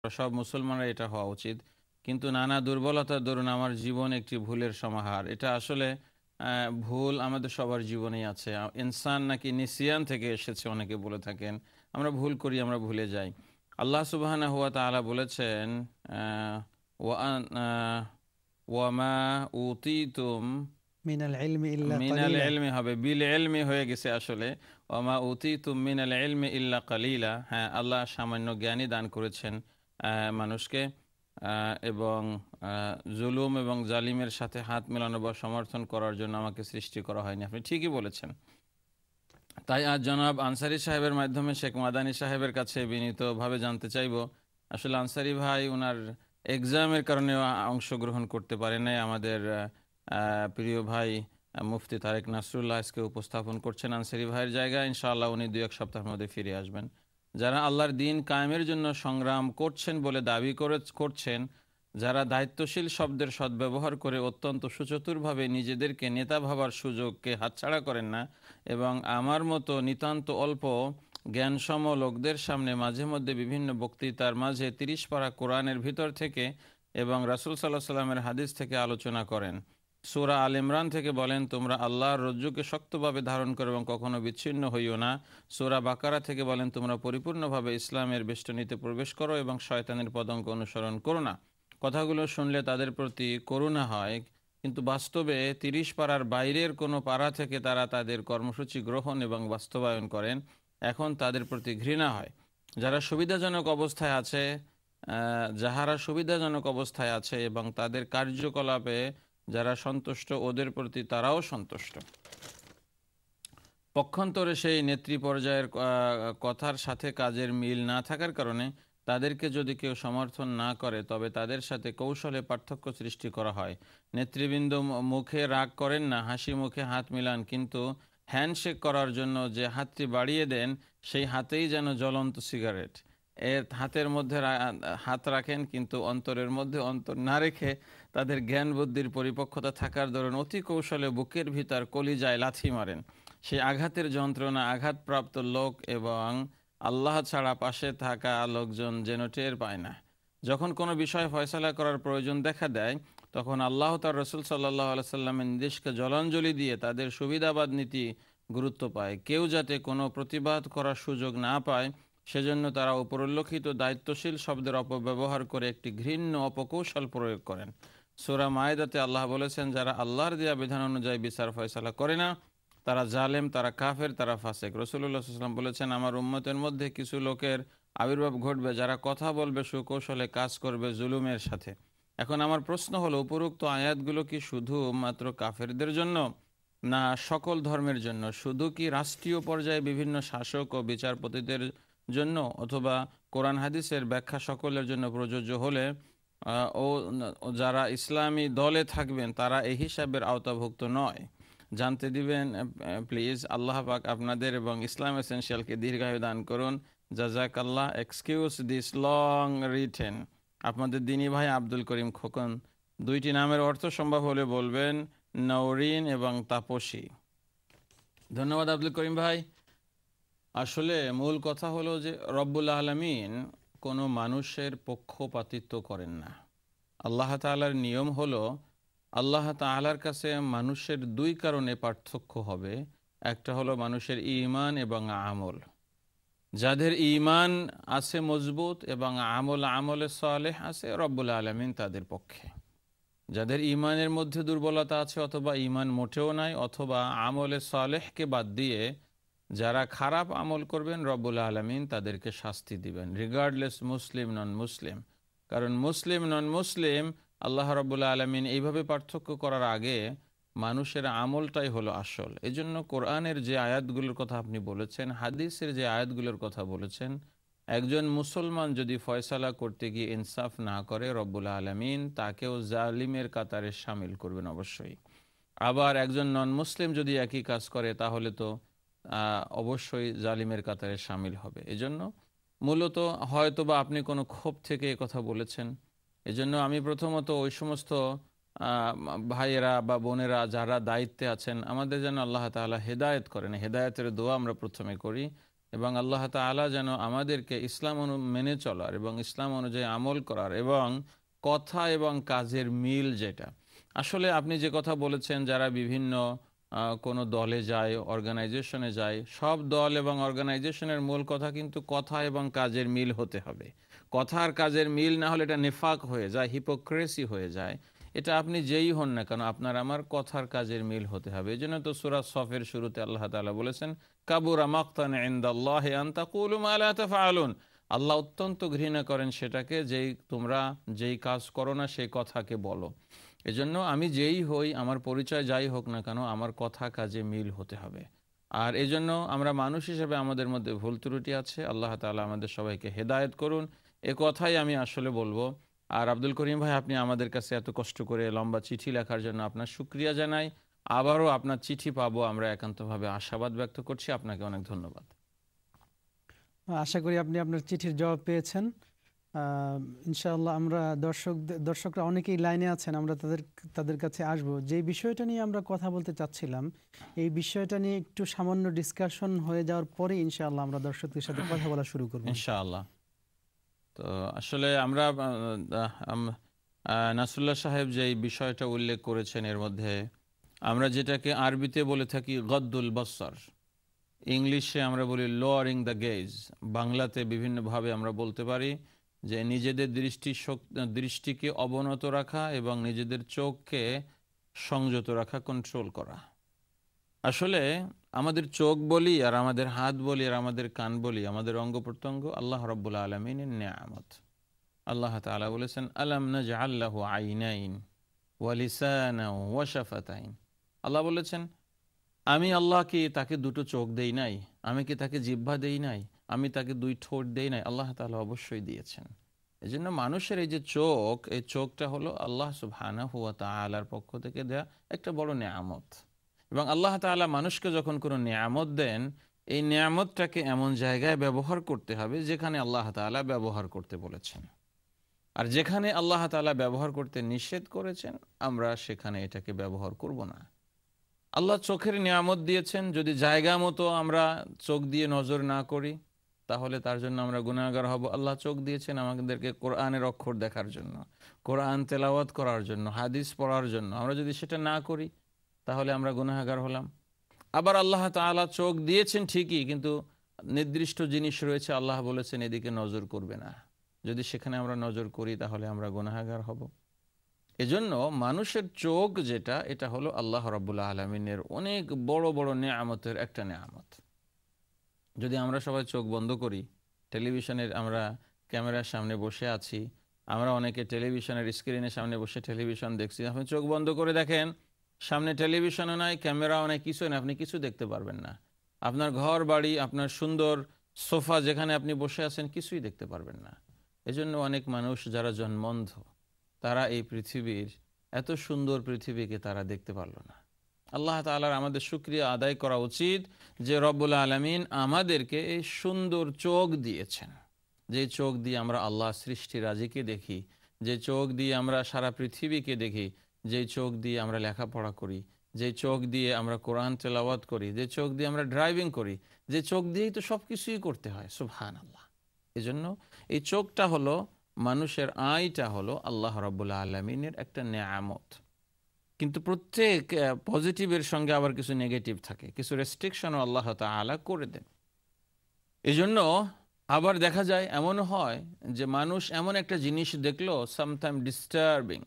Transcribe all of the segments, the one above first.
সব মুসলমানরা এটা হওয়া উচিত, কিন্তু নানা দুর্বলতার দরুন আমার জীবন একটি ভুলের সমাহার। এটা আসলে ভুল আমাদের সবার জীবনেই আছে। ইনসান নাকি নিসিয়ান থেকে এসেছে, অনেকে বলে থাকেন। আমরা ভুল করি, আমরা ভুলে যাই। আল্লাহ সুবহানাহু ওয়া তাআলা বলেছেন, আহ, ওয়ামা উতিতুম মিনাল ইলমি ইল্লা মিনাল কালিলা। ইলমি হবে, বিল ইলমি হয়ে গেছে আসলে। ওয়ামা উতিতুম মিনাল ইলমি ইল্লা কালিলা। হ্যাঁ, আল্লাহ সামান্য জ্ঞানই দান করেছেন মানুষকে, এবং জুলুম এবং জালিমের সাথে হাত মেলানো বা সমর্থন করার জন্য আমাকে সৃষ্টি করা হয়নি। আপনি ঠিকই বলেছেন। তাই আজ জনাব আনসারী সাহেবের মাধ্যমে শেখ মাদানী সাহেবের কাছে বিনীতভাবে জানতে চাইব, আসলে আনসারী ভাই ওনার এক্সামের কারণে অংশগ্রহণ করতে পারে নাই। আমাদের প্রিয় ভাই মুফতি তারেক নাসরুল্লাহ আজকে উপস্থাপন করছেন আনসারী ভাইয়ের জায়গায়। ইনশাআল্লাহ উনি 2-1 সপ্তাহের মধ্যে ফিরে আসবেন। যারা আল্লাহর দিন কায়েমের জন্য সংগ্রাম করছেন বলে দাবি করছেন, যারা দায়িত্বশীল শব্দের সদ্ব্যবহার করে অত্যন্ত সুচতুরভাবে নিজেদেরকে নেতা ভাবার সুযোগকে হাতছাড়া করেন না, এবং আমার মতো নিতান্ত অল্প জ্ঞানসম লোকদের সামনে মাঝে মধ্যে বিভিন্ন বক্তৃতার মাঝে 30 পারা কোরআনের ভিতর থেকে এবং রাসূল সাল্লাল্লাহু আলাইহি সাল্লামের হাদিস থেকে আলোচনা করেন। সূরা আল ইমরান থেকে বলেন, তোমরা আল্লাহর রজ্জুকে শক্তভাবে ধারণ করো এবং কখনো বিচ্ছিন্ন হইও না। সূরা বাকারা থেকে বলেন, তোমরা পরিপূর্ণভাবে ইসলামের বেষ্টনীতে প্রবেশ করো এবং শয়তানের পদাঙ্ক অনুসরণ করো না। কথাগুলো শুনলে তাদের প্রতি করুণা হয়, কিন্তু বাস্তবে 30 পাড়ার বাইরের কোনো পাড়া থেকে তারা তাদের কর্মসূচি গ্রহণ এবং বাস্তবায়ন করেন, এখন তাদের প্রতি ঘৃণা হয়। যারা সুবিধাজনক অবস্থায় আছে, যাহারা সুবিধাজনক অবস্থায় আছে এবং তাদের কার্যকলাপে যারা সন্তুষ্ট, ওদের প্রতি তারাও সন্তুষ্ট। পক্ষান্তরে সেই নেত্রী পর্যায়ের কথার সাথে কাজের মিল না থাকার কারণে তাদেরকে যদি কেউ সমর্থন না করে, তবে তাদের সাথে কৌশলে পার্থক্য সৃষ্টি করা হয়। নেতৃবৃন্দ মুখে রাগ করেন না, হাসি মুখে হাত মিলান, কিন্তু হ্যান্ডশেক করার জন্য যে হাতটি বাড়িয়ে দেন, সেই হাতেই যেন জ্বলন্ত সিগারেট। এর হাতের মধ্যে হাত রাখেন, কিন্তু অন্তরের মধ্যে অন্তর না রেখে তাদের জ্ঞান বুদ্ধির পরিপক্কতা থাকার দরুন অতি কৌশলে বুকের ভিতর কলিজায় লাথি মারেন। সেই আঘাতের যন্ত্রণা আঘাতপ্রাপ্ত লোক এবং আল্লাহ ছাড়া পাশে থাকা লোকজন যেন টের পায় না। যখন কোনো বিষয় ফয়সালা করার প্রয়োজন দেখা দেয়, তখন আল্লাহ তার রসুল সাল্লাল্লাহু আলাইহি সাল্লামের নির্দেশকে জলাঞ্জলি দিয়ে তাদের সুবিধাবাদ নীতি গুরুত্ব পায়। কেউ যাতে কোনো প্রতিবাদ করার সুযোগ না পায়, সেজন্য তারা উপরোল্লিখিত দায়িত্বশীল শব্দের অপব্যবহার করে একটি ঘৃণ্য অপকৌশল প্রয়োগ করেন। সূরা মায়েদাতে আল্লাহ বলেছেন, যারা আল্লাহর দেয়া বিধান অনুযায়ী বিচার ফয়সালা করে না, তারা জালেম, তারা কাফের, তারা ফাসেক। রাসূলুল্লাহ সাল্লাল্লাহু আলাইহি ওয়াসাল্লাম বলেছেন, আমার উম্মতের মধ্যে কিছু লোকের আবির্ভাব ঘটবে যারা কথা বলবে সুকৌশলে, কাজ করবে জুলুমের সাথে। এখন আমার প্রশ্ন হলো, উপরোক্ত আয়াতগুলো কি শুধু মাত্র কাফেরদের জন্য, না সকল ধর্মের জন্য? শুধু কি রাষ্ট্রীয় পর্যায়ে বিভিন্ন শাসক ও বিচারপতিদের জন্য, অথবা কোরআন হাদিসের ব্যাখ্যা সকলের জন্য প্রযোজ্য হলে ও যারা ইসলামী দলে থাকবেন তারা এই হিসাবের আওতাভুক্ত নয়? জানতে দিবেন প্লিজ। আল্লাহ পাক আপনাদের এবং ইসলাম এসেনশিয়ালকে দীর্ঘায়ু দান করুন। জাজাকাল্লাহ। Excuse this long written. আপনাদের দিনী ভাই আব্দুল করিম খোকন। 2টি নামের অর্থ সম্ভব হলে বলবেন, নওরিন এবং তাপসী। ধন্যবাদ আব্দুল করিম ভাই। আসলে মূল কথা হলো যে রব্বুল আলামিন কোনো মানুষের পক্ষপাতিত্ব করেন না। আল্লাহ তাআলার নিয়ম হলো, আল্লাহ তাআলার কাছে মানুষের 2 কারণে পার্থক্য হবে। একটা হলো মানুষের ঈমান এবং আমল। যাদের ঈমান আছে মজবুত এবং আমলে সালেহ আছে, রব্বুল আলামিন তাদের পক্ষে। যাদের ঈমানের মধ্যে দুর্বলতা আছে, অথবা ঈমান মোটেও নাই, অথবা আমলে সালেহকে বাদ দিয়ে যারা খারাপ আমল করবেন, রব্বুল আলামিন তাদেরকে শাস্তি দিবেন, রিগার্ডলেস মুসলিম নন মুসলিম। কারণ মুসলিম নন মুসলিম আল্লাহ রাব্বুল আলামিন এইভাবে পার্থক্য করার আগে মানুষের আমলটাই হলো আসল। এজন্য কোরআনের যে আয়াতগুলোর কথা আপনি বলেছেন, হাদিসের যে আয়াতগুলোর কথা বলেছেন, একজন মুসলমান যদি ফয়সালা করতে গিয়ে ইনসাফ না করে, রব্বুল আলামিন তাকেও জালিমের কাতারে শামিল করবেন অবশ্যই। আবার একজন নন মুসলিম যদি একই কাজ করে, তাহলে তো অবশ্যই জালিমের কাতারে শামিল হবে। এজন্য মূলত হয়তোবা আপনি কোনো ক্ষোভ থেকে কথা বলেছেন। এজন্য আমি প্রথমত ওই সমস্ত ভাইয়েরা বা বোনেরা যারা দায়িত্বে আছেন, আমাদের যেন আল্লাহ তাআলা হেদায়েত করেন, হেদায়েতের দোয়া আমরা প্রথমে করি। এবং আল্লাহ তাআলা যেন আমাদেরকে ইসলাম মেনে চলার এবং ইসলাম অনুযায়ী আমল করার এবং কথা এবং কাজের মিল, যেটা আসলে আপনি যে কথা বলেছেন, যারা বিভিন্ন কোনো দলে যায়, অর্গানাইজেশনে যায়, সব দল এবং অর্গানাইজেশনের মূল কথা কিন্তু কথা এবং কাজের মিল হতে হবে। কথা আর কাজের মিল না হলে এটা নিফাক হয়ে যায়, হিপোক্রেসি হয়ে যায়। এটা আপনি যেই হন না কেন, আপনার আমার কথার কাজের মিল হতে হবে। এই জন্য তো সূরা সফের শুরুতে আল্লাহ তাআলা বলেছেন, কাবুরা মাকতান ইনদাল্লাহি আন তাকুলু মা লা তাফআলুন। আল্লাহ অত্যন্ত ঘৃণা করেন সেটাকে, তোমরা যেই কাজ করো না সেই কথাকে বলো। এজন্য আমি যেই হই, আমার পরিচয় যাই হোক না কেন, আমার কথা কাজে মিল হতে হবে। আর এজন্য আমরা মানুষ হিসেবে আমাদের মধ্যে ভুল ত্রুটি আছে, আল্লাহ তাআলা আমাদের সবাইকে হেদায়েত করুন, এ কথাই আমি আসলে বলবো। আর আব্দুল করিম ভাই, আপনি আমাদের কাছে এত কষ্ট করে লম্বা চিঠি লেখার জন্য আপনার শুকরিয়া জানাই। আবারও আপনার চিঠি পাবো আমরা একান্তভাবে আশাবাদ ব্যক্ত করছি। আপনাকে অনেক ধন্যবাদ। আশা করি আপনি আপনার চিঠির জবাব পেয়েছেন। ইনশাআল্লাহ আমরা দর্শকরা অনেকেই লাইনে আছেন, আমরা তাদের কাছে আসব। যে বিষয়টা নিয়ে আমরা কথা বলতে চাচ্ছিলাম, এই বিষয়টা নিয়ে একটু সামান্য ডিসকাশন হয়ে যাওয়ার পরে ইনশাআল্লাহ আমরা দর্শকদের সাথে কথা বলা শুরু করব ইনশাআল্লাহ। তো আসলে আমরা নাসরুল্লাহ সাহেব যে বিষয়টা উল্লেখ করেছেন, এর মধ্যে আমরা যেটাকে আরবিতে বলে থাকি গদ্দুল বসর, ইংলিশে আমরা বলি লোয়ারিং দ্য গেজ, বাংলাতে বিভিন্নভাবে আমরা বলতে পারি যে নিজেদের দৃষ্টিকে অবনত রাখা এবং নিজেদের চোখকে সংযত রাখা, কন্ট্রোল করা। আসলে আমাদের চোখ বলি আর আমাদের হাত বলি আর আমাদের কান বলি, আমাদের অঙ্গ প্রত্যঙ্গ আল্লাহ রাব্বুল আলামিনের নিয়ামত। আল্লাহ তাআলা বলেছেন, আলাম নাজআল লাহু আইনাইন ওয়া লিসানান ওয়া শাফাতাইন। আল্লাহ বলেছেন, আমি আল্লাহ কি তাকে দুটো চোখ দেই নাই? আমি কি তাকে জিহ্বা দেই নাই? আমি তাকে দুই ঠোঁট দেই নাই? আল্লাহ তাআলা অবশ্যই দিয়েছেন। এই জন্য মানুষের এই যে চোখ, এই চোখটা হলো আল্লাহ সুবহানাহু ওয়া তাআলার পক্ষ থেকে দেয়া একটা বড় নিয়ামত। এবং আল্লাহ তাআলা মানুষকে যখন কোনো নিয়ামত দেন, এই নিয়ামতটাকে এমন জায়গায় ব্যবহার করতে হবে যেখানে আল্লাহ তাআলা ব্যবহার করতে বলেছেন। আর যেখানে আল্লাহ তাআলা ব্যবহার করতে নিষেধ করেছেন, আমরা সেখানে এটাকে ব্যবহার করব না। আল্লাহ চোখের নিয়ামত দিয়েছেন, যদি জায়গা মতো আমরা চোখ দিয়ে নজর না করি, তাহলে তার জন্য আমরা গুনাহগার হব। আল্লাহ চোখ দিয়েছেন আমাদেরকে কোরআনের অক্ষর দেখার জন্য, কোরআন তেলাওয়াত করার জন্য, হাদিস পড়ার জন্য। আমরা যদি সেটা না করি, তাহলে আমরা গুনাহগার হলাম। আবার আল্লাহ তাআলা চোখ দিয়েছেন ঠিকই, কিন্তু নির্দিষ্ট জিনিস রয়েছে, আল্লাহ বলেছেন এদিকে নজর করবে না। যদি সেখানে আমরা নজর করি, তাহলে আমরা গুনাহগার হব। এজন্য মানুষের চোখ যেটা, এটা হলো আল্লাহ রাব্বুল আলামিনের অনেক বড় বড় নেয়ামতের একটা নেয়ামত। যদি আমরা সবাই চোখ বন্ধ করি, টেলিভিশনের আমরা ক্যামেরার সামনে বসে আছি, আমরা অনেকে টেলিভিশনের স্ক্রিনের সামনে বসে টেলিভিশন দেখছি, আপনি চোখ বন্ধ করে দেখেন, সামনে টেলিভিশনও নাই, ক্যামেরাও নাই, কিছু না, আপনি কিছু দেখতে পারবেন না। আপনার ঘর বাড়ি, আপনার সুন্দর সোফা যেখানে আপনি বসে আছেন, কিছুই দেখতে পারবেন না। এজন্য অনেক মানুষ যারা জন্মন্ধ, তারা এই পৃথিবীর এত সুন্দর পৃথিবীকে তারা দেখতে পারল না। আল্লাহ তাআলার আমাদের শুকরিয়া আদায় করা উচিত যে রব্বুল আলামিন আমাদেরকে এই সুন্দর চোখ দিয়েছেন, যে চোখ দিয়ে আমরা আল্লাহ সৃষ্টি রাজিকে দেখি, যে চোখ দিয়ে আমরা সারা পৃথিবীকে দেখি, যে চোখ দিয়ে আমরা লেখাপড়া করি, যে চোখ দিয়ে আমরা কোরআন তেলাওয়াত করি, যে চোখ দিয়ে আমরা ড্রাইভিং করি, যে চোখ দিয়েই তো সব কিছুই করতে হয়। সুবহানাল্লাহ। এজন্য এই চোখটা হলো, মানুষের আইটা হলো আল্লাহ রাব্বুল আলামিনের একটা নেয়ামত। কিন্তু প্রত্যেক পজিটিভের সঙ্গে আবার কিছু নেগেটিভ থাকে, কিছু রেস্ট্রিকশনও আল্লাহ তাআলা করে দেন। এজন্য আবার দেখা যায়, এমনও হয় যে মানুষ এমন একটা জিনিস দেখলো, সামটাইম ডিস্টার্বিং।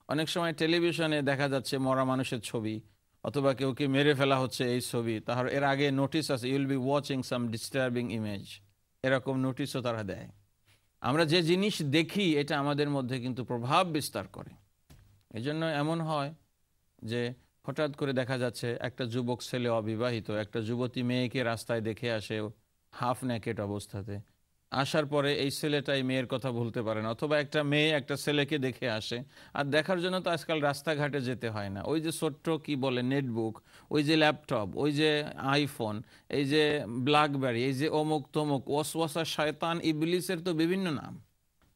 অনেক সময় টেলিভিশনে দেখা যাচ্ছে মরা মানুষের ছবি, অথবা কেউকে মেরে ফেলা হচ্ছে এই ছবি, তার এর আগে নোটিশ আছে, you'll be watching some disturbing image, এরকম নোটিশও তারা দেয়। আমরা যে জিনিস দেখি, এটা আমাদের মধ্যে কিন্তু প্রভাব বিস্তার করে। এজন্য এমন হয় যে হঠাৎ করে দেখা যাচ্ছে একটা যুবক ছেলে, অবিবাহিত একটা যুবতী মেয়েকে রাস্তায় দেখে আসে হাফ নেকেট অবস্থাতে, আসার পরে এই ছেলেটাই মেয়ের কথা ভুলতে পারে না, অথবা একটা মেয়ে একটা ছেলেকে দেখে আসে। আর দেখার জন্য তো আজকাল রাস্তাঘাটে যেতে হয় না, ওই যে ছোট্ট কি বলে নেটবুক, ওই যে ল্যাপটপ, ওই যে আইফোন, এই যে ব্ল্যাকবেরি, এই যে অমুক তমুক, ওয়াসওয়াসা শয়তান ইবলিসের তো বিভিন্ন নাম।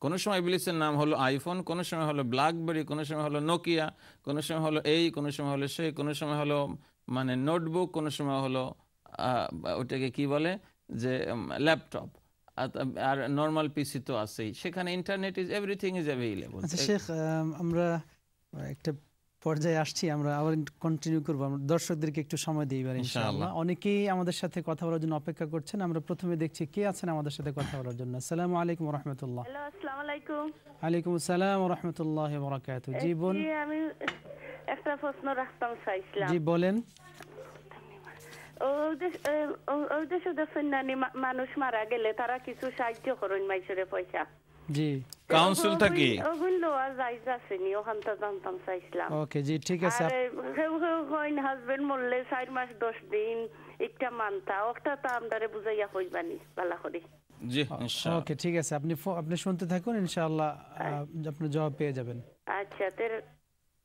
কোনো সময় ইবলিসের নাম হলো আইফোন, কোনো সময় হলো ব্ল্যাকবেরি, কোনো সময় হলো নোকিয়া, কোনো সময় হলো এই, কোনো সময় হলো সেই, কোনো সময় হলো মানে নোটবুক, কোনো সময় হলো ওটাকে কি বলে যে ল্যাপটপ আর নর্মাল পিসি তো আছেই, সেখানে internet is everything is available. আচ্ছা শেখ, আমরা একটা পর্যায়ে আসছি, আমরা আবার কন্টিনিউ করবো। আমরা দর্শকদেরকে একটু সময় দিই এবার ইনশাআল্লাহ। অনেকেই আমাদের সাথে কথা বলার জন্য অপেক্ষা করছেন। আমরা প্রথমে দেখছি কে আছেন আমাদের সাথে কথা বলার জন্য। আসসালামু আলাইকুম ওয়া রাহমাতুল্লাহ। হ্যালো, আসসালামু আলাইকুম। ওয়ালাইকুম আসসালাম ওয়া রাহমাতুল্লাহি ওয়া বারাকাতুহু। জি বোন, আমি একটা প্রশ্ন রাখতাম চাইছিলাম। জি বলেন। ওই দেশে মানুষ মারা গেলে তারা কিছু সাহায্য করেন মাইসরে পয়সা। জি, কাউন্সিল থেকে ওগুলো আর যাইজ আসেনি, ওখান থেকে জানতাম চাইছিলাম। ওকে জি ঠিক আছে। আর হইন হাজবেন্ড মরলে 4 মাস 10 দিন একটা মানতা ওটা তো আমদারে বুঝাইয়া হইবানি ভালো করে। জি ইনশাআল্লাহ। ওকে ঠিক আছে, আপনি শুনতে থাকুন, ইনশাআল্লাহ আপনি জবাব পেয়ে যাবেন। আচ্ছা তের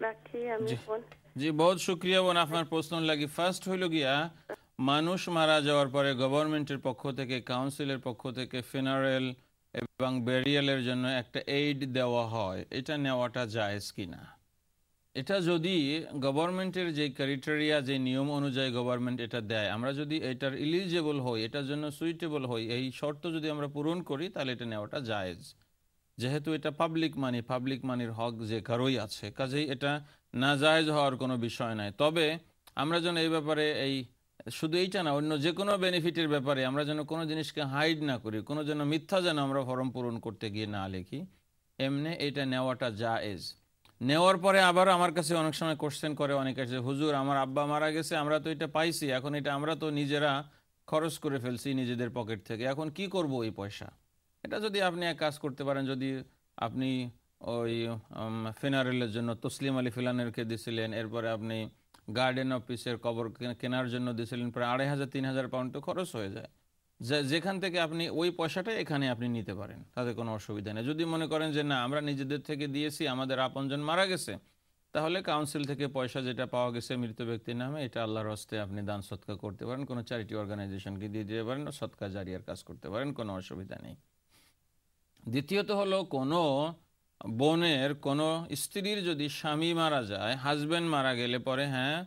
রাখি আমি ফোন। জি বহুত শুকরিয়া বোন আপনার প্রশ্ন লাগি। ফার্স্ট হইল গিয়া, মানুষ মারা যাওয়ার পরে গভর্নমেন্টের পক্ষ থেকে, কাউন্সিলের পক্ষ থেকে ফিনারেল এবং বেরিয়ালের জন্য একটা এইড দেওয়া হয়, এটা নেওয়াটা জায়েজ কিনা। এটা যদি গভর্নমেন্টের যে ক্রাইটেরিয়া, যে নিয়ম অনুযায়ী গভর্নমেন্ট এটা দেয়, আমরা যদি এটার এলিজিবল হই, এটার জন্য সুইটেবল হই, এই শর্ত যদি আমরা পূরণ করি, তাহলে এটা নেওয়াটা জায়েজ। যেহেতু এটা পাবলিক মানি, পাবলিক মানির হক যে কারোই আছে, কাজেই এটা নাজায়েজ হওয়ার কোনো বিষয় নাই। তবে আমরা যেন এই ব্যাপারে শুধু এইটা না, অন্য যে কোনো বেনিফিটের ব্যাপারে আমরা যেন কোনো জিনিসকে হাইড না করি, কোনো যেন মিথ্যা যেন আমরা ফর্ম পূরণ করতে গিয়ে না লিখি, এমনি এটা নেওয়াটা জায়েজ। নেওয়ার পরে আবার আমার কাছে অনেক সময় কোশ্চেন করে অনেকে, যে হুজুর আমার আব্বা মারা গেছে, আমরা তো এটা পাইছি, এখন এটা আমরা তো নিজেরা খরচ করে ফেলছি নিজেদের পকেট থেকে, এখন কি করব এই পয়সা। এটা যদি আপনি এক কাজ করতে পারেন, যদি আপনি ওই ফিনারেলের জন্য তসলিম আলী ফিলানেরকে দিছিলেন, এরপরে আপনি গার্ডেন অফিসের কবর কেনার জন্য দিছিলেন, প্রায় 2500-3000 পাউন্ড তো খরচ হয়ে যায়, যেখান থেকে আপনি ওই পয়সাটা এখানে আপনি নিতে পারেন, তাতে কোনো অসুবিধা নেই। যদি মনে করেন যে না আমরা নিজেদের থেকে দিয়েছি, আমাদের আপনজন মারা গেছে, তাহলে কাউন্সিল থেকে পয়সা যেটা পাওয়া গেছে মৃত ব্যক্তির নামে, এটা আল্লাহর হস্তে আপনি দান সৎকা করতে পারেন, কোনো চ্যারিটি অর্গানাইজেশনকে দিয়ে দিতে পারেন, সৎকা জারিয়ার কাজ করতে পারেন, কোনো অসুবিধা নেই। দ্বিতীয়ত হলো, কোনো বোনের কোনো স্ত্রীর যদি স্বামী মারা যায়, হাজব্যান্ড মারা গেলে পরে হ্যাঁ,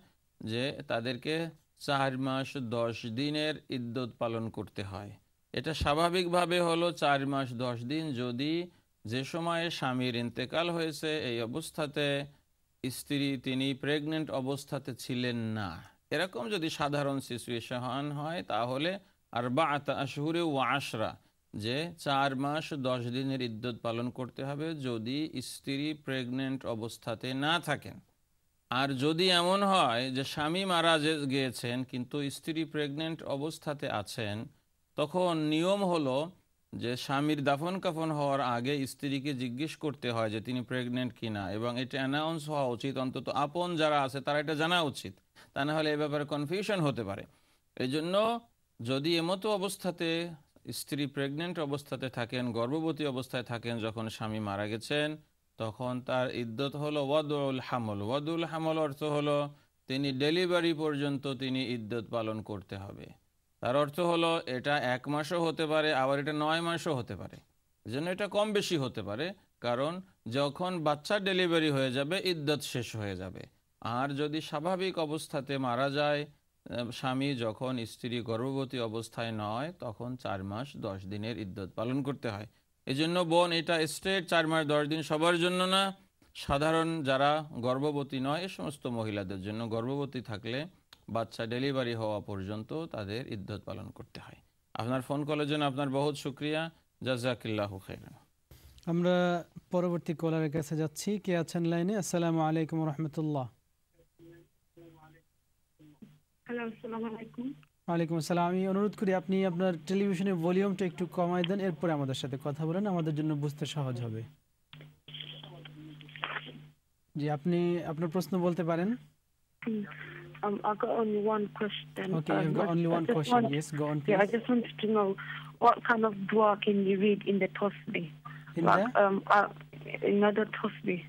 যে তাদেরকে 4 মাস 10 দিনের ইদ্যত পালন করতে হয়। এটা স্বাভাবিকভাবে হলো 4 মাস 10 দিন, যদি যে সময়ে স্বামীর ইন্তেকাল হয়েছে এই অবস্থাতে স্ত্রী তিনি প্রেগনেন্ট অবস্থাতে ছিলেন না, এরকম যদি সাধারণ সিচুয়েশন হয়, তাহলে 4 আশহুর ওয়া আশরা, যে 4 মাস 10 দিনের ইদ্যত পালন করতে হবে যদি স্ত্রী প্রেগনেন্ট অবস্থাতে না থাকেন। আর যদি এমন হয় যে স্বামী মারা গিয়েছেন কিন্তু স্ত্রী প্রেগনেন্ট অবস্থাতে আছেন, তখন নিয়ম হলো যে স্বামীর দাফন কাফন হওয়ার আগে স্ত্রীকে জিজ্ঞেস করতে হয় যে তিনি প্রেগনেন্ট কিনা, এবং এটা অ্যানাউন্স হওয়া উচিত, অন্তত আপন যারা আছে তারা এটা জানা উচিত, তা না হলে এ ব্যাপারে কনফিউশন হতে পারে। এই জন্য যদি এমতো অবস্থাতে স্ত্রী প্রেগনেন্ট অবস্থাতে থাকেন, গর্ভবতী অবস্থায় থাকেন যখন স্বামী মারা গেছেন, তখন তার ইদ্যত হলো ওয়াদুল হামল। ওয়াদুল হামল অর্থ হলো তিনি ডেলিভারি পর্যন্ত তিনি ইদ্যত পালন করতে হবে। তার অর্থ হলো এটা 1 মাসও হতে পারে, আবার এটা 9 মাসও হতে পারে, এজন্য এটা কম বেশি হতে পারে, কারণ যখন বাচ্চা ডেলিভারি হয়ে যাবে ইদ্যত শেষ হয়ে যাবে। আর যদি স্বাভাবিক অবস্থাতে মারা যায় স্বামী, যখন স্ত্রী গর্ভবতী অবস্থায় নয়, তখন 4 মাস 10 দিনের ইদ্যত পালন করতে হয়। এই জন্য বোন, এটা স্ট্রেট 4 মাস 10 দিন সবার জন্য না, সাধারণ যারা গর্ভবতী নয় এ সমস্ত মহিলাদের জন্য, গর্ভবতী থাকলে বাচ্চা ডেলিভারি হওয়া পর্যন্ত তাদের ইদ্যত পালন করতে হয়। আপনার ফোন কলের জন্য আপনার বহুত শুকরিয়া, জাযাকিল্লাহু খাইরান। আমরা পরবর্তী কলারের কাছে যাচ্ছি। কে আছেন লাইনে? আসসালামু আলাইকুম ওয়া রাহমাতুল্লাহ। হ্যালো, আসসালামু আলাইকুম। ওয়ালাইকুম আসসালাম। আমি অনুরোধ করি আপনি আপনার টেলিভিশনের ভলিউমটা একটু কমায় দেন, এরপরে আমাদের সাথে কথা বলেন, আমাদের জন্য বুঝতে সহজ হবে। জি, আপনি আপনার প্রশ্ন বলতে পারেন। I got only one question. Okay, you've got only one question. Yes, go on, please. Yeah, I just wanted to know what kind of dua can you read in the tasbih? In in the tasbih.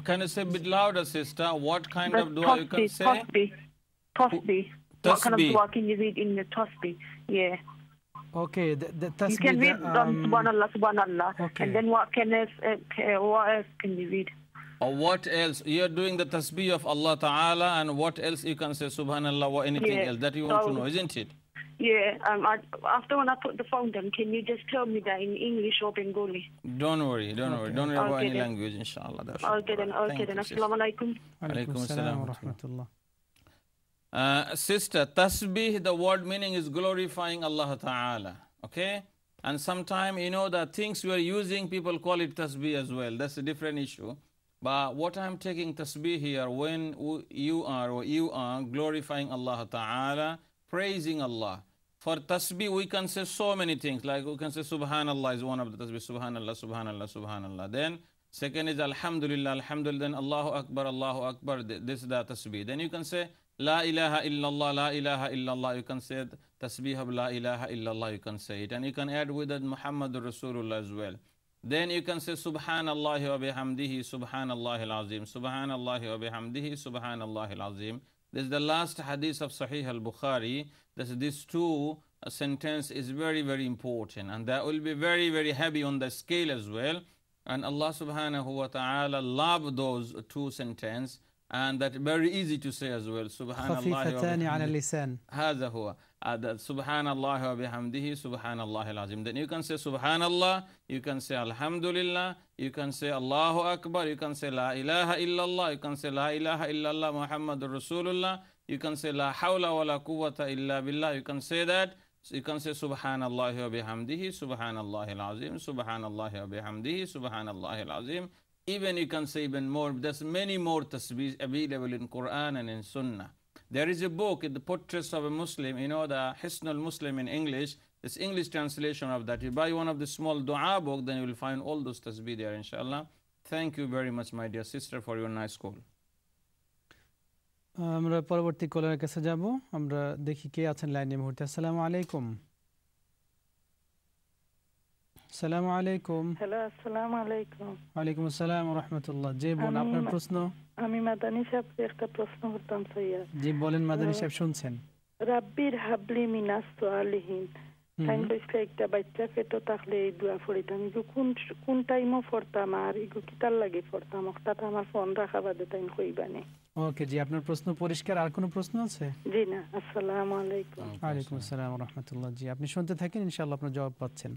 Can you say a bit louder, sister? What kind of dua you can say? Tasbih. What kind of dua can you read in the tasbih? Yeah. Okay, the tasbih. You can read subhanallah, subhanallah. Okay. And then what else can you read? Or what else? You're doing the tasbih of Allah Ta'ala, and what else you can say subhanallah or anything else that you want to know, isn't it? Yeah, after when I put the phone down, can you just tell me that in English or Bengali? Don't worry about Okay, any then. language, inshallah. Okay then. Assalamu alaikum. Alaikum Alaikum assalam wa wa rahmatullah. Sister, tasbih, the word meaning is glorifying Allah Ta'ala. Okay? And sometimes, the things we are using, people call it tasbih as well. That's a different issue. But what I'm taking tasbih here, when you are glorifying Allah Ta'ala, praising Allah. For tasbih, we can say so many things. Like we can say Subhanallah is one of the tasbih. Subhanallah, Subhanallah, Subhanallah. Then second is Alhamdulillah, Alhamdulillah. Then Allahu Akbar, Allahu Akbar. This is the tasbih. Then you can say La ilaha illallah, La ilaha illallah. You can say tasbih of La ilaha illallah. You can say it. And you can add with it Muhammadur Rasulullah as well. Then you can say Subhanallah wa bihamdihi, Subhanallah al-azim. Subhanallah wa bihamdihi, Subhanallah al-azim. This is the last hadith of Sahih al-Bukhari. These two sentence is very, very important. And that will be very, very heavy on the scale as well. And Allah subhanahu wa ta'ala love those two sentences. And that very easy to say as well. Subhanallah خفيفتان على اللسان. هذا هو. Subhanallah wa bihamdihi, Subhanallah al-azim. Then you can say Subhanallah, you can say Alhamdulillah, you can say Allahu Akbar, you can say La ilaha illallah, you can say La ilaha illallah Muhammadur Rasulullah, you can say La hawla wa la quwwata illa billah, you can say that. So you can say Subhanallah wa bihamdihi, Subhanallah al-azim, Subhanallah wa bihamdihi, Subhanallah al-azim. Even you can say even more. There's many more tasbih available in Quran and in Sunnah. There is a book, The Portraits of a Muslim, the Hisnul Muslim in English. This English translation of that. You buy one of the small dua book, then you will find all those tasbih there, inshallah. Thank you very much, my dear sister, for your nice call. আমরা পরবর্তী কলারের কাছে যাব। আমরা দেখি কে আছেন লাইনে মুহূর্তে। আসসালামু আলাইকুম। আসসালামু আলাইকুম। হ্যালো, আসসালামু আলাইকুম। ওয়ালাইকুম আসসালাম ওয়া রাহমাতুল্লাহ। জি বোন, আপনার প্রশ্ন। আমি মাদানী সাহেবকে একটা প্রশ্ন করতাম সৈয়দ। জি বলেন মাদানী সাহেব, শুনছেন। রাব্বির হাবলি মিনাস সালিহিন। টাইম লইছে একটা বাচ্চা পেটো থাকলে এই দোয়া পড়িতাম। কোন টাইমও পড়তাম আর ইগো কিতার লাগে পড়তাম। অর্থাৎ আমার ফোন রাখা বাদে টাইম কইবানি। ওকে জি, আপনার প্রশ্ন পরিষ্কার। আর কোনো প্রশ্ন আছে? জি না। আসসালামু আলাইকুম। ওয়ালাইকুম আসসালাম ওয়া রাহমাতুল্লাহ। জি আপনি শুনতে থাকেন, ইনশাআল্লাহ আপনার জবাব পাচ্ছেন।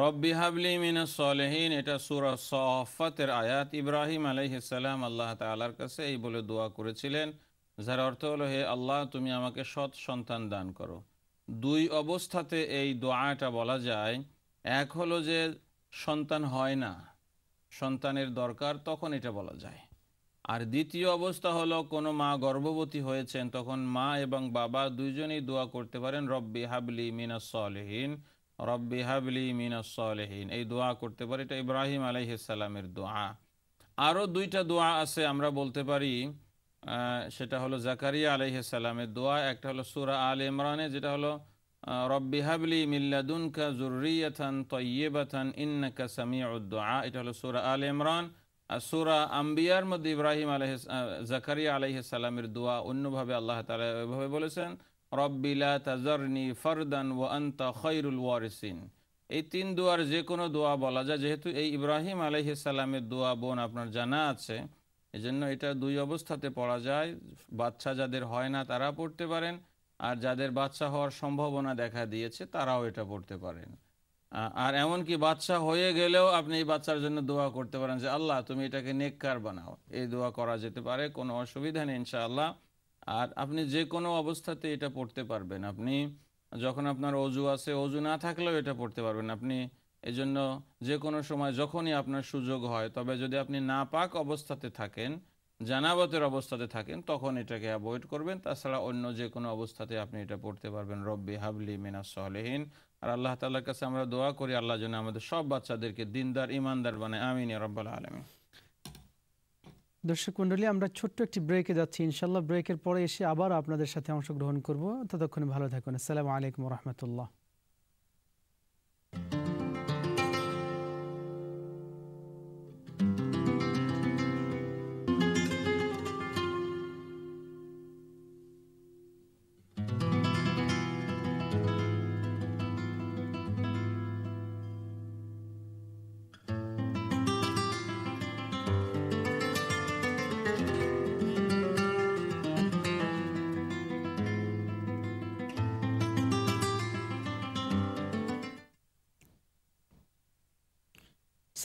রব্বি হাবলি মিনাস সালিহিন, এটা সূরা সাফফাতের আয়াত। ইব্রাহিম আলাইহিস সালাম আল্লাহ তাআলার কাছে এই বলে দোয়া করেছিলেন, যার অর্থ হলো, হে আল্লাহ তুমি আমাকে সৎ সন্তান দান করো। দুই অবস্থাতে এই দোয়াটা বলা যায়। এক হলো যে সন্তান হয় না, সন্তানের দরকার, তখন এটা বলা যায়। আর দ্বিতীয় অবস্থা হলো কোনো মা গর্ভবতী হয়েছেন, তখন মা এবং বাবা দুইজনেই দোয়া করতে পারেন, রব্বি হাবলি মিনাস সালিহিন, রব্বি হাবলি মিনাস সালিহিন, এই দোয়া করতে পারে। এটা ইব্রাহিম আলাইহিস সালামের দোয়া। আরও দুইটা দোয়া আছে আমরা বলতে পারি, সেটা হলো জাকারিয়া আলাইহিস সালামের দোয়া। একটা হলো সূরা আল ইমরানে, যেটা হলো রব্বি হাবলি মিন লাদুনকা যুররিয়াতান তাইয়্যিবাতান ইন্নাকা সামিউদ দুআ। এটা হলো সূরা আল ইমরান। আর সূরা আম্বিয়ার মধ্যে জাকারিয়া আলাইহিস সালামের দোয়া অন্যভাবে আল্লাহ তাআলা এভাবে বলেছেন, রব্বি লা তাযারনি ফারদান ওয়া আনতা খায়রুল ওয়ারিসিন। এই তিন দোয়ার যে কোনো দোয়া বলা যায়। যেহেতু এই ইব্রাহিম আলাইহিস সালামের দোয়া বোন আপনার জানা আছে, এজন্য এটা দুই অবস্থাতে পড়া যায়। বাচ্চা যাদের হয় না তারা পড়তে পারেন, আর যাদের বাচ্চা হওয়ার সম্ভাবনা দেখা দিয়েছে তারাও এটা পড়তে পারেন। আর এমনকি বাচ্চা হয়ে গেলেও আপনি এই বাচ্চার জন্য দোয়া করতে পারেন যে আল্লাহ তুমি এটাকে নেককার বানাও। এই দোয়া করা যেতে পারে, কোনো অসুবিধা নেই ইনশাআল্লাহ। আর আপনি যে কোনো অবস্থাতে এটা পড়তে পারবেন। আপনি যখন আপনার অজু আছে, অজু না থাকলেও এটা পড়তে পারবেন আপনি। এজন্য যে কোনো সময় যখনই আপনার সুযোগ হয়, তবে যদি আপনি নাপাক অবস্থাতে থাকেন, জানাবতের অবস্থাতে থাকেন, তখন এটাকে অ্যাভয়েড করবেন। তাছাড়া অন্য যে কোনো অবস্থাতে আপনি এটা পড়তে পারবেন, রব্বি হাবলি মিনাস সালিহিন। আর আল্লাহ তাআলার কাছে আমরা দোয়া করি আল্লাহ যেন আমাদের সব বাচ্চাদেরকে দিনদার ইমানদার বানায়, আমিন ইয়া রাব্বাল আলামিন। দর্শক মণ্ডলী, আমরা ছোট্ট একটি ব্রেকে যাচ্ছি। ইনশাআল্লাহ ব্রেকের পরে এসে আবার আপনাদের সাথে অংশগ্রহণ করব। ততক্ষণে ভালো থাকুন। আসসালামু আলাইকুম ওয়া রাহমাতুল্লাহ।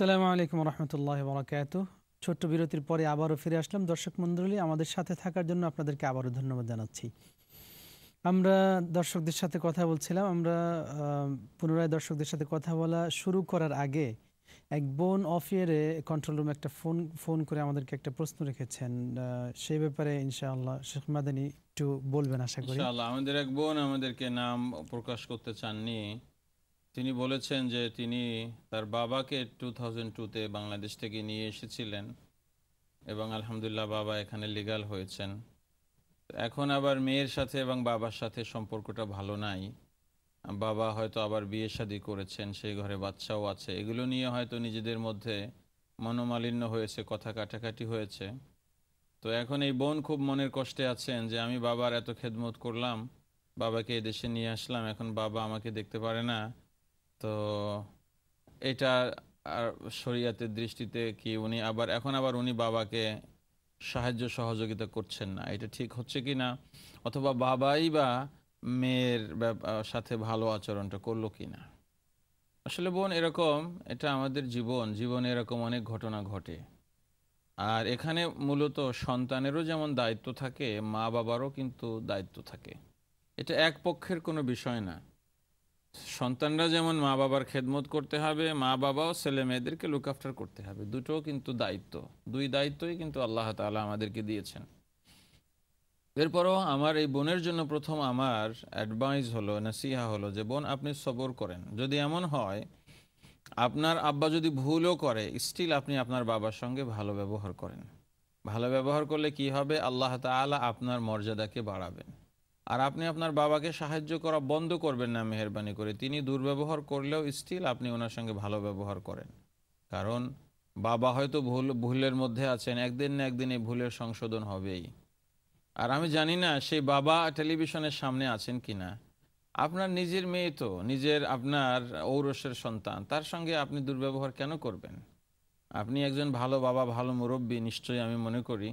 আসসালামু আলাইকুম রহমতুল্লাহি ওয়া বারাকাতুহু। ছোট্ট বিরতির পরে আবারও ফিরে আসলাম। দর্শক মণ্ডলী, আমাদের সাথে থাকার জন্য আপনাদেরকে আবারও ধন্যবাদ জানাচ্ছি। আমরা দর্শকদের সাথে কথা বলছিলাম। আমরা পুনরায় দর্শকদের সাথে কথা বলা শুরু করার আগে এক বোন অফ ইয়ারে কন্ট্রোল রুমে একটা ফোন করে আমাদেরকে একটা প্রশ্ন রেখেছেন, সেই ব্যাপারে ইনশাআল্লাহ শেখ মাদানী একটু বলবেন আশা করি। ইনশাআল্লাহ। আমাদের এক বোন আমাদেরকে নাম প্রকাশ করতে চাননি। তিনি বলেছেন যে তিনি তার বাবাকে 2002-তে বাংলাদেশ থেকে নিয়ে এসেছিলেন এবং আলহামদুলিল্লাহ বাবা এখানে লিগ্যাল হয়েছেন। এখন আবার মেয়ের সাথে এবং বাবার সাথে সম্পর্কটা ভালো নাই। বাবা হয়তো আবার বিয়ে শাদী করেছেন, সেই ঘরে বাচ্চাও আছে। এগুলো নিয়ে হয়তো নিজেদের মধ্যে মনোমালিন্য হয়েছে, কথা কাটাকাটি হয়েছে। তো এখন এই বোন খুব মনের কষ্টে আছেন যে আমি বাবার এত খেদমত করলাম, বাবাকে এই দেশে নিয়ে আসলাম, এখন বাবা আমাকে দেখতে পারে না। তো এটা আর শরীয়তের দৃষ্টিতে কি উনি আবার উনি বাবাকে সাহায্য সহযোগিতা করছেন না, এটা ঠিক হচ্ছে কি না, অথবা বাবাই বা মেয়ের সাথে ভালো আচরণটা করলো কি না। আসলে বোন এরকম, এটা আমাদের জীবনে এরকম অনেক ঘটনা ঘটে। আর এখানে মূলত সন্তানেরও যেমন দায়িত্ব থাকে, মা বাবারও কিন্তু দায়িত্ব থাকে। এটা এক পক্ষের কোনো বিষয় না। সন্তানরা যেমন মা বাবার খেদমত করতে হবে, মা বাবাও ছেলে মেয়েদেরকে লুক আফটার করতে হবে। দুটোও কিন্তু দায়িত্ব, দুই দায়িত্বই কিন্তু আল্লাহ তাআলা আমাদেরকে দিয়েছেন। এরপরও আমার এই বোনের জন্য প্রথম আমার অ্যাডভাইস হলো, নসিহা হলো যে বোন আপনি সবর করেন। যদি এমন হয় আপনার আব্বা যদি ভুলও করে, স্টিল আপনি আপনার বাবার সঙ্গে ভালো ব্যবহার করেন। ভালো ব্যবহার করলে কি হবে, আল্লাহ তাআলা আপনার মর্যাদাকে বাড়াবেন। আর আপনি আপনার বাবাকে সাহায্য করা বন্ধ করবেন না মেহেরবানি করে। তিনি দুর্ব্যবহার করলেও স্টিল আপনি ওনার সঙ্গে ভালো ব্যবহার করেন। কারণ বাবা হয়তো ভুলের মধ্যে আছেন, একদিন না একদিন এই ভুলের সংশোধন হবেই। আর আমি জানি না সেই বাবা টেলিভিশনের সামনে আছেন কিনা। আপনার নিজের মেয়ে তো, আপনার ঔরসের সন্তান, তার সঙ্গে আপনি দুর্ব্যবহার কেন করবেন? আপনি একজন ভালো বাবা, ভালো মুরব্বী নিশ্চয়ই আমি মনে করি।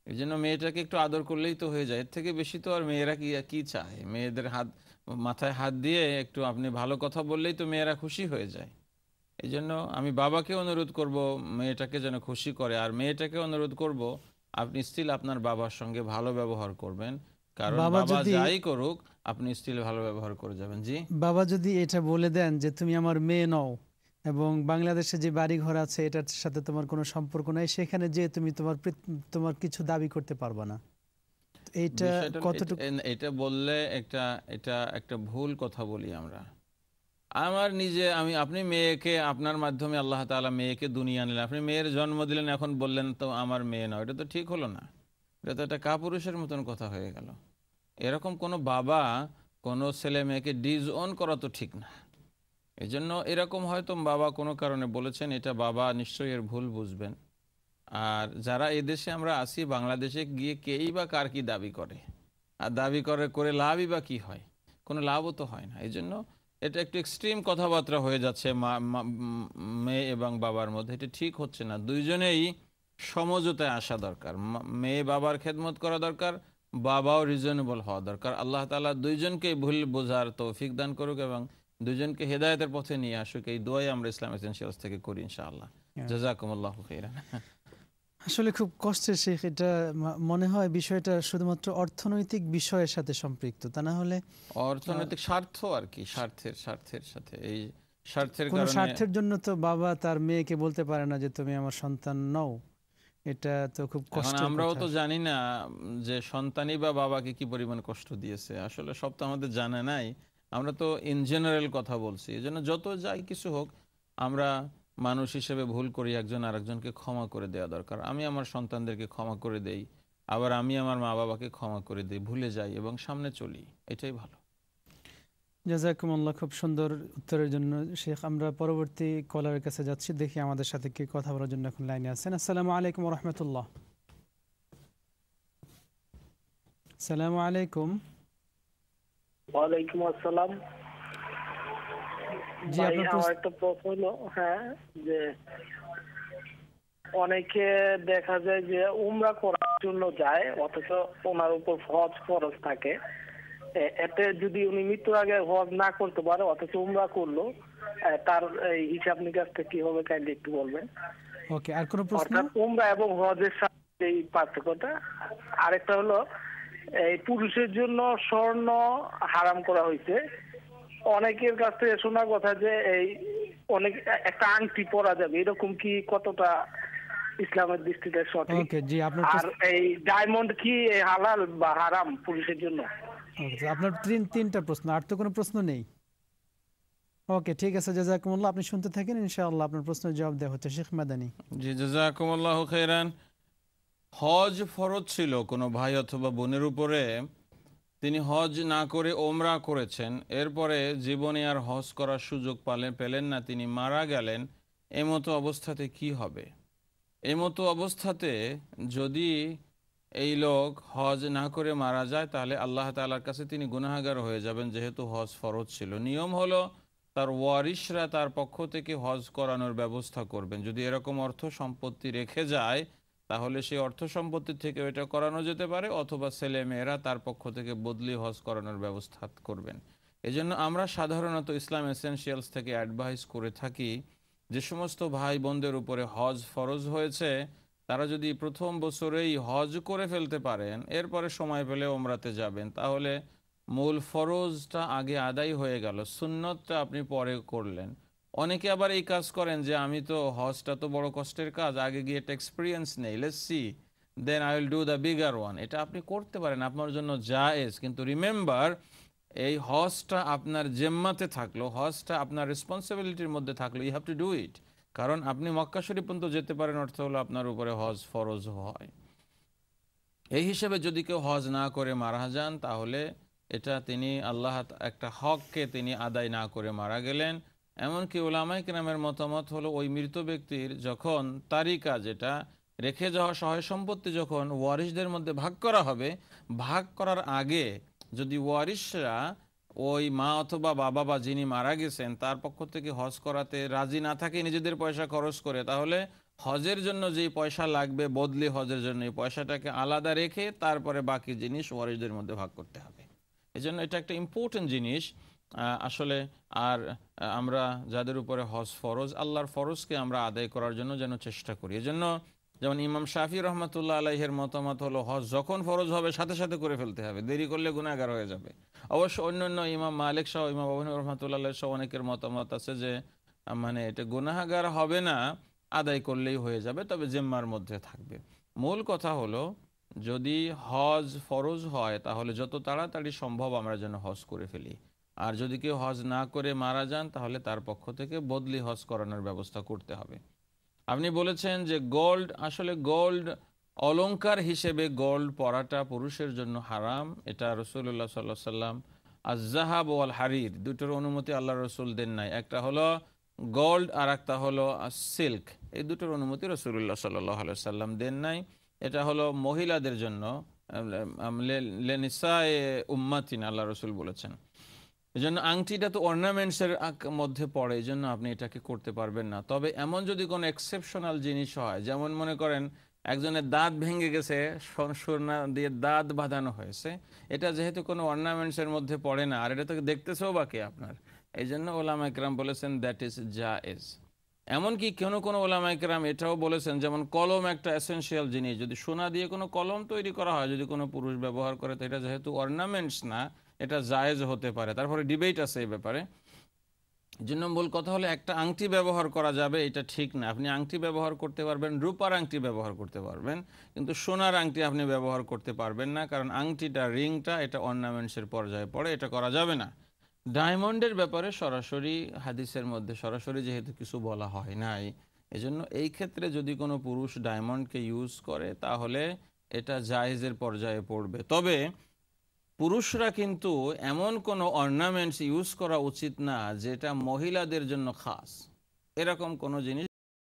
এই জন্য মেয়েটাকে একটু আদর করলেই তো হয়ে যায়। এর থেকে বেশি তো আর মেয়েরা কি চায়? মেয়েদের মাথায় হাত দিয়ে একটু আপনি ভালো কথা বললেই তো মেয়েরা খুশি হয়ে যায়। এই জন্য আমি বাবাকে অনুরোধ করব মেয়েটাকে যেন খুশি করে, আর মেয়েটাকে অনুরোধ করব আপনি স্টিল আপনার বাবার সঙ্গে ভালো ব্যবহার করবেন। কারণ বাবা যাই করুক আপনি স্টিল ভালো ব্যবহার করে যাবেন। জি, বাবা যদি এটা বলে দেন যে তুমি আমার মেয়ে নও এবং বাংলাদেশে যে বাড়ি ঘর আছে এটার সাথে তোমার কোনো সম্পর্ক নাই, সেখানে যে তুমি তোমার কিছু দাবি করতে পারবা না, এটা বললে এটা একটা ভুল কথা বলি আমরা। আপনি মেয়েকে, আপনার মাধ্যমে আল্লাহ তাআলা মেয়েকে দুনিয়া নিলেন, আপনি মেয়ের জন্ম দিলেন, এখন বললেন তো আমার মেয়ে নয়, এটা তো ঠিক হলো না। এটা তো একটা কাপুরুষের মতন কথা হয়ে গেল। এরকম কোনো বাবা কোনো ছেলে মেয়েকে ডিসওন করা তো ঠিক না। এই জন্য এরকম হয়তো বাবা কোনো কারণে বলেছেন, এটা বাবা নিশ্চয়ই এর ভুল বুঝবেন। আর যারা এদেশে আমরা আসি, বাংলাদেশে গিয়ে কেই বা কার কি দাবি করে, আর দাবি করে লাভই বা কি হয়? কোনো লাভও তো হয় না। এই জন্য এটা একটু এক্সট্রিম কথাবার্তা হয়ে যাচ্ছে মেয়ে এবং বাবার মধ্যে, এটা ঠিক হচ্ছে না। দুইজনেই সমঝোতায় আসা দরকার। মেয়ে বাবার খেদমত করা দরকার, বাবাও রিজনেবল হওয়া দরকার। আল্লাহ তাআলা দুইজনকে ভুল বোঝার তৌফিক দান করুক এবং দুইজনকে হেদায়েতের পথে নিয়ে আসুক। এই দোয়াই আমরা ইসলাম এসেনশিয়ালস থেকে করি ইনশাআল্লাহ। জাযাকুমুল্লাহু খাইরান। আসলে খুব কষ্টের শেখ, এটা মনে হয় বিষয়টা শুধুমাত্র অর্থনৈতিক বিষয়ের সাথে সম্পৃক্ত, তা না হলে অর্থনৈতিক স্বার্থ আর কি, স্বার্থের সাথে, এই স্বার্থের জন্য তো বাবা তার মেয়েকে বলতে পারে না যে তুমি আমার সন্তান নও। এটা তো খুব কষ্ট। আমরাও তো জানি না যে সন্তানই বা বাবাকে কি পরিমাণ কষ্ট দিয়েছে। আসলে সব তো আমাদের জানা নাই, আমরা তো ইন জেনারেল কথা বলছি। এই জন্য যত যাই কিছু হোক, আমরা মানুষ হিসেবে ভুল করি, একজন আরেকজনকে ক্ষমা করে দেওয়া দরকার। আমি আমার সন্তানদেরকে ক্ষমা করে দেই, আবার আমি আমার মা বাবাকে ক্ষমা করে দিই, ভুলে যাই এবং সামনে চলি, এটাই ভালো। জাযাকুমুল্লাহ, খুব সুন্দর উত্তরের জন্য শেখ। আমরা পরবর্তী কলারের কাছে যাচ্ছি, দেখি আমাদের সাথে কে কথা বলার জন্য এখন লাইনে আছেন। আসসালামু আলাইকুম ওয়া রাহমাতুল্লাহ। আসসালামু আলাইকুম। ওয়া আলাইকুম আসসালাম। জি, আপনার একটা প্রশ্ন হলো, হ্যাঁ, যে অনেকে দেখা যায় যে উমরা করার জন্য যায়, অথচ ওনার উপর হজ ফরজ থাকে। এতে যদি উনি মৃত্যুর আগে হজ না করতে পারে অথচ উমরা করলো, তার এই হিসাব নিকাশটা কি হবে কাইন্ডলি একটু বলবেন। ওকে, আর কোনো প্রশ্ন? অর্থাৎ উমরা এবং হজের সাথে এই পার্থক্যটা। আরেকটা হলো এই পুরুষের জন্য স্বর্ণ হারাম করা হয়েছে। অনেকের কাছ থেকে শোনা কথা যে এই অনেক একটা আংটি পরা যাবে, এরকম কি কতটা ইসলামের দৃষ্টিতে সঠিক? ওকে জি, আপনার আর এই ডায়মন্ড কি হালাল বা হারাম পুরুষের জন্য? ওকে, আপনার তিনটা প্রশ্ন, আর তো কোনো প্রশ্ন নেই। ওকে ঠিক আছে, জাযাকুমুল্লাহ, আপনি শুনতে থাকেন, ইনশাআল্লাহ আপনার প্রশ্নের জবাব দেওয়া হচ্ছে। শেখ মাদানী। জি, জাযাকুমুল্লাহু খাইরান। হজ ফরজ ছিল কোনো ভাই অথবা বোনের উপরে, তিনি হজ না করে ওমরা করেছেন, এরপরে জীবনে আর হজ করার সুযোগ পেলেন না, তিনি মারা গেলেন, এমতো অবস্থাতে কি হবে? এমতো অবস্থাতে যদি এই লোক হজ না করে মারা যায়, তাহলে আল্লাহ তাআলার কাছে তিনি গুনাহগার হয়ে যাবেন, যেহেতু হজ ফরজ ছিল। নিয়ম হলো তার ওয়ারিশরা তার পক্ষ থেকে হজ করানোর ব্যবস্থা করবেন। যদি এরকম অর্থ সম্পত্তি রেখে যায়, তাহলে সেই অর্থ সম্পত্তি থেকে এটা করানো যেতে পারে, অথবা ছেলে মেয়েরা তার পক্ষ থেকে বদলি হজ করানোর ব্যবস্থা করবেন। এজন্য আমরা সাধারণত ইসলাম এসেনশিয়ালস থেকে অ্যাডভাইস করে থাকি, যে সমস্ত ভাই বোনদের উপরে হজ ফরজ হয়েছে, তারা যদি প্রথম বছরেই হজ করে ফেলতে পারেন, এরপরে সময় পেলে ওমরাতে যাবেন, তাহলে মূল ফরজটা আগে আদায় হয়ে গেল, সুন্নতটা আপনি পরে করলেন। অনেকে আবার এই কাজ করেন যে আমি তো হজটা তো বড় কষ্টের কাজ, আগে গিয়ে একটা এক্সপিরিয়েন্স নেই, let's see then I will do the bigger one. এটা আপনি করতে পারেন, আপনার জন্য জায়েজ, কিন্তু রিমেম্বার এই হজটা আপনার জিম্মাতে থাকলো, হজটা আপনার রেসপন্সিবিলিটির মধ্যে থাকলো, you have to do it. কারণ আপনি মক্কা শরীফ পর্যন্ত যেতে পারেন, অর্থ হলো আপনার উপরে হজ ফরজ হয়। এই হিসেবে যদি কেউ হজ না করে মারা যান, তাহলে এটা তিনি আল্লাহ একটা হককে তিনি আদায় না করে মারা গেলেন। এমনকি উলামায়ে কেরামের মতামত হলো, ওই মৃত ব্যক্তির যখন তারিকা, যেটা রেখে যাওয়া সহায় সম্পত্তি যখন ওয়ারিশদের মধ্যে ভাগ করা হবে, ভাগ করার আগে যদি ওয়ারিশরা ওই মা অথবা বাবা বা যিনি মারা গেছেন তার পক্ষ থেকে হজ করাতে রাজি না থাকে, নিজেদের পয়সা খরচ করে, তাহলে হজের জন্য যেই পয়সা লাগবে বদলি হজের জন্য, এই পয়সাটাকে আলাদা রেখে তারপরে বাকি জিনিস ওয়ারিশদের মধ্যে ভাগ করতে হবে। এজন্য এটা একটা ইম্পর্টেন্ট জিনিস আসলে। আর আমরা যাদের উপরে হজ ফরজ, আল্লাহর ফরজকে আমরা আদায় করার জন্য যেন চেষ্টা করি। এজন্য যেমন ইমাম শাফি রহমতুল্লাহ আলাইহের মতামত হলো, হজ যখন ফরজ হবে সাথে সাথে করে ফেলতে হবে, দেরি করলে গুনাহগার হয়ে যাবে। অবশ্য অন্যান্য ইমাম মালিক সহ, ইমাম আবু হানিফা রহমতুল্লাহ সহ অনেকের মতামত আছে যে মানে এটা গুনাহগার হবে না, আদায় করলেই হয়ে যাবে, তবে জিম্মার মধ্যে থাকবে। মূল কথা হলো, যদি হজ ফরজ হয় তাহলে যত তাড়াতাড়ি সম্ভব আমরা যেন হজ করে ফেলি। আর যদি কেউ হজ না করে মারা যান, তাহলে তার পক্ষ থেকে বদলি হজ করানোর ব্যবস্থা করতে হবে। আপনি বলেছেন যে গোল্ড, আসলে গোল্ড অলংকার হিসেবে গোল্ড পরাটা পুরুষের জন্য হারাম। এটা রাসূলুল্লাহ সাল্লাল্লাহু আলাইহি ওয়াসাল্লাম আয-যাহাব ওয়াল হারির দুটোর অনুমতি আল্লাহ রসুল দেন নাই। একটা হলো গোল্ড আর একটা হলো সিল্ক, এই দুটোর অনুমতি রাসূলুল্লাহ সাল্লাল্লাহু আলাইহি ওয়াসাল্লাম দেন নাই। এটা হলো মহিলাদের জন্য, লিনিসায়ে উম্মাতিনা আল্লাহ রসুল বলেছেন। এই জন্য আংটিটা তো অর্নামেন্টসের মধ্যে পড়ে, এই জন্য আপনি এটাকে করতে পারবেন না। তবে এমন যদি কোনো এক্সেপশনাল জিনিস হয়, যেমন মনে করেন একজনের দাঁত ভেঙে গেছে, সোনা দিয়ে দাঁত বাঁধানো হয়েছে, এটা যেহেতু কোনো অর্নামেন্টসের মধ্যে পড়ে না, আর এটা তো দেখতেছেও বাকি আপনার, এই জন্য ওলামায়ে কেরাম বলেছেন দ্যাট ইজ জায়েজ। এমনকি কোনো ওলামায়ে কেরাম এটাও বলেছেন, যেমন কলম একটা এসেনশিয়াল জিনিস, যদি সোনা দিয়ে কোনো কলম তৈরি করা হয়, যদি কোনো পুরুষ ব্যবহার করে, তো এটা যেহেতু অর্নামেন্টস না, এটা জায়েজ হতে পারে। তারপরে ডিবেট আছে এই ব্যাপারে। জন্য মূল কথা হলো, একটা আংটি ব্যবহার করা যাবে এটা ঠিক না। আপনি আংটি ব্যবহার করতে পারবেন, রূপার আংটি ব্যবহার করতে পারবেন, কিন্তু সোনার আংটি আপনি ব্যবহার করতে পারবেন না, কারণ আংটিটা, রিংটা, এটা অর্নামেন্টসের পর্যায়ে পড়ে, এটা করা যাবে না। ডায়মন্ডের ব্যাপারে সরাসরি হাদিসের মধ্যে সরাসরি যেহেতু কিছু বলা হয় নাই, এজন্য এই ক্ষেত্রে যদি কোনো পুরুষ ডায়মন্ডকে ইউজ করে, তাহলে এটা জায়েজের পর্যায়ে পড়বে। তবে পুরুষরা কিন্তু এমন কোনো অর্নামেন্টস ইউজ করা উচিত না যেটা মহিলাদের জন্য খাস, এরকম কোনো জিনিস